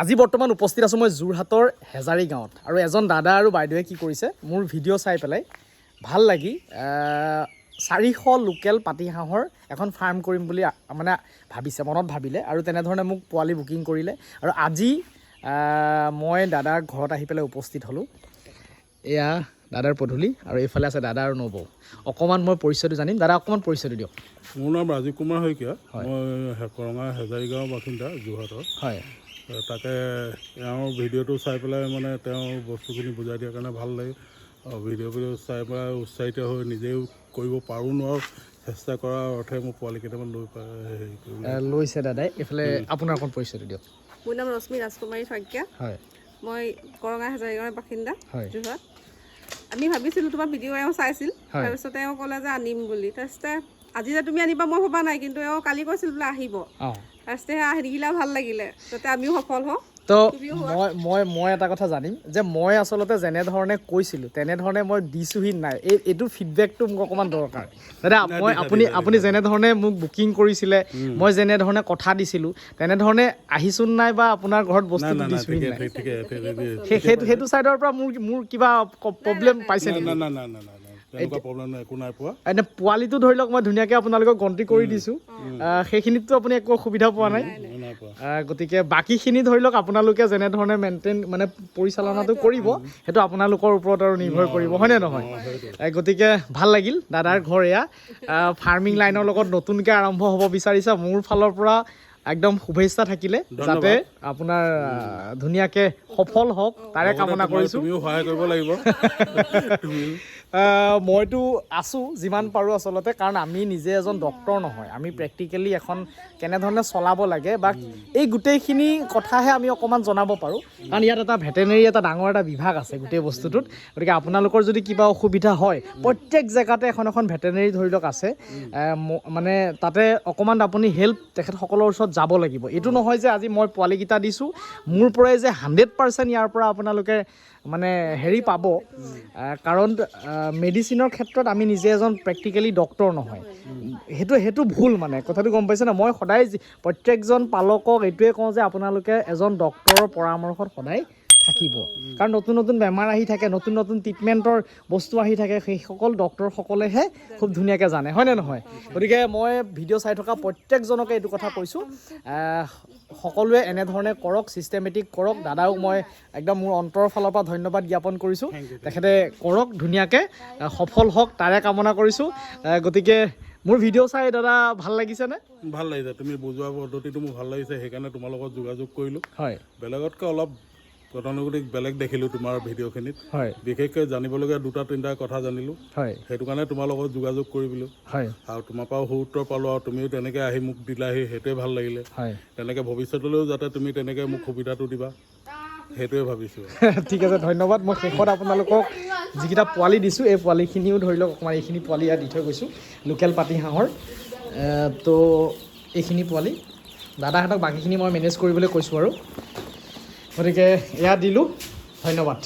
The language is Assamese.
আজি বৰ্তমান উপস্থিত আছোঁ মই যোৰহাটৰ হেজাৰী গাঁৱত আৰু এজন দাদা আৰু বাইদেৱে কি কৰিছে মোৰ ভিডিঅ' চাই পেলাই ভাল লাগি 400 লোকেল পাতিহাঁহৰ এখন ফাৰ্ম কৰিম বুলি মানে ভাবিছে মনত ভাবিলে আৰু তেনেধৰণে মোক পোৱালি বুকিং কৰিলে আৰু আজি মই দাদাৰ ঘৰত আহি পেলাই উপস্থিত হ'লোঁ। এয়া দাদাৰ পদূলি আৰু এইফালে আছে দাদা আৰু নবৌ। অকণমান মই পৰিচয়টো জানিম। দাদা অকণমান পৰিচয়টো দিয়ক। মোৰ নাম ৰাজীৱ কুমাৰ শইকীয়া। মই কৰঙা হেজাৰী গাঁৱৰ বাসিন্দা যোৰহাটৰ। হয়, তাকে এওঁৰ ভিডিঅ'টো চাই পেলাই মানে তেওঁৰ বস্তুখিনি বুজাই দিয়াৰ কাৰণে ভাল লাগে। ভিডিঅ' চাই পেলাই উৎসাহিত হৈ নিজেও কৰিব পাৰোঁ নোৱাৰোঁ চেষ্টা কৰাৰ অৰ্থে মোৰ পোৱালি কেইটামান লৈছে দাদাই। এইফালে আপোনাৰ অকণ পৰিচয়টো দিয়ক। মোৰ নাম ৰশ্মি ৰাজকুমাৰী শইকীয়া। হয়, মই কৰঙা হেজাৰী গাঁৱৰ বাসিন্দা যোৰহাট। আমি ভাবিছিলোঁ তোমাৰ ভিডিঅ' এওঁ চাইছিল, তাৰপিছতে এওঁ ক'লে যে আনিম বুলি। তাৰপিছতে আজি যে তুমি আনিবা মই ভবা নাই, কিন্তু এওঁ কালি কৈছিল বোলে আহিব। তাৰপিছতে আহি দেখিলা ভাল লাগিলে, তাতে আমিও সফল হওঁ। তো মই এটা কথা জানিম যে মই আচলতে যেনেধৰণে কৈছিলোঁ তেনেধৰণে মই দিছোঁহি নাই, এইটো ফিডবেকটো মোক অকণমান দৰকাৰ। দাদা আপুনি যেনেধৰণে মোক বুকিং কৰিছিলে, মই যেনেধৰণে কথা দিছিলোঁ তেনেধৰণে আহিছোঁ নাই বা আপোনাৰ ঘৰত বস্তুটো দিছোঁহি নাই, সেইটো ছাইডৰ পৰা মোৰ কিবা প্ৰব্লেম পাইছে নেকি? এনে পোৱালিটো ধৰি লওক মই ধুনীয়াকৈ আপোনালোকক গন্তি কৰি দিছোঁ, সেইখিনিততো আপুনি একো অসুবিধা পোৱা নাই। গতিকে বাকীখিনি ধৰি লওক আপোনালোকে যেনেধৰণে মেইনটেইন মানে পৰিচালনাটো কৰিব সেইটো আপোনালোকৰ ওপৰত আৰু নিৰ্ভৰ কৰিব, হয়নে নহয়? গতিকে ভাল লাগিল। দাদাৰ ঘৰ এয়া ফাৰ্মিং লাইনৰ লগত নতুনকৈ আৰম্ভ হ'ব বিচাৰিছে। মোৰ ফালৰ পৰা একদম শুভেচ্ছা থাকিলে, যাতে আপোনাৰ ধুনীয়াকৈ সফল হওক তাৰে কামনা কৰিছোঁ। সহায় কৰিব লাগিব। মইতো আছোঁ যিমান পাৰোঁ আচলতে, কাৰণ আমি নিজে এজন ডক্তৰ নহয়, আমি প্ৰেক্টিকেলি এখন কেনেধৰণে চলাব লাগে বা এই গোটেইখিনি কথাহে আমি অকণমান জনাব পাৰোঁ, কাৰণ ইয়াত এটা ভেটেনেৰি এটা ডাঙৰ এটা বিভাগ আছে গোটেই বস্তুটোত। গতিকে আপোনালোকৰ যদি কিবা অসুবিধা হয় প্ৰত্যেক জেগাতে এখন ভেটেনেৰি ধৰি লওক আছে, মানে তাতে অকণমান আপুনি হেল্প তেখেতসকলৰ ওচৰত যাব লাগিব। এইটো নহয় যে আজি মই পোৱালিকেইটা দিছোঁ মোৰ পৰাই যে 100% ইয়াৰ পৰা আপোনালোকে মানে হেৰি পাব, কাৰণ মেডিচিনৰ ক্ষেত্ৰত আমি নিজে এজন প্ৰেক্টিকেলি ডক্তৰ নহয়, সেইটো ভুল মানে কথাটো গম পাইছে না। মই সদায় প্ৰত্যেকজন পালকক এইটোৱে কওঁ যে আপোনালোকে এজন ডক্তৰৰ পৰামৰ্শত সদায় থাকিব, কাৰণ নতুন নতুন বেমাৰ আহি থাকে, নতুন নতুন ট্ৰিটমেণ্টৰ বস্তু আহি থাকে, সেইসকল ডক্তৰসকলেহে খুব ধুনীয়াকৈ জানে, হয়নে নহয়? গতিকে মই ভিডিঅ' চাই থকা প্ৰত্যেকজনকে এইটো কথা কৈছোঁ, সকলোৱে এনেধৰণে কৰক, ছিষ্টেমেটিক কৰক। দাদাও মই একদম মোৰ অন্তৰৰ ফালৰ পৰা ধন্যবাদ জ্ঞাপন কৰিছোঁ। তেখেতে কৰক, ধুনীয়াকৈ সফল হওক তাৰে কামনা কৰিছোঁ। গতিকে মোৰ ভিডিঅ' চাই দাদা ভাল লাগিছেনে? ভাল লাগিছে, তুমি বুজোৱা পদ্ধতিটো মোৰ ভাল লাগিছে, সেইকাৰণে তোমাৰ লগত যোগাযোগ কৰিলোঁ। হয়, বেলেগতকৈ অলপ গতানুগতিক বেলেগ দেখিলোঁ তোমাৰ ভিডিঅ'খিনিত। হয়, বিশেষকৈ জানিবলগীয়া 2-3টা কথা জানিলোঁ। হয়, সেইটো কাৰণে তোমাৰ লগত যোগাযোগ কৰিলোঁ। হয়, আৰু তোমাৰ পৰাও সুউত্তৰ পালোঁ, আৰু তুমিও তেনেকৈ আহি মোক দিলাহি, সেইটোৱে ভাল লাগিলে। হয়, তেনেকৈ ভৱিষ্যতলৈও যাতে তুমি তেনেকৈ মোক সুবিধাটো দিবা, সেইটোৱে ভাবিছোঁ। ঠিক আছে, ধন্যবাদ। মই শেষত আপোনালোকক যিকেইটা পোৱালি দিছোঁ এই পোৱালিখিনিও ধৰি লওক অকণমান এইখিনি পোৱালি ইয়াত দি থৈ গৈছোঁ লোকেল পাতিহাঁহৰ। তো এইখিনি পোৱালি দাদাহঁতক বাকীখিনি মই মেনেজ কৰিবলৈ কৈছোঁ আৰু, গতিকে এয়া দিলোঁ। ধন্যবাদ।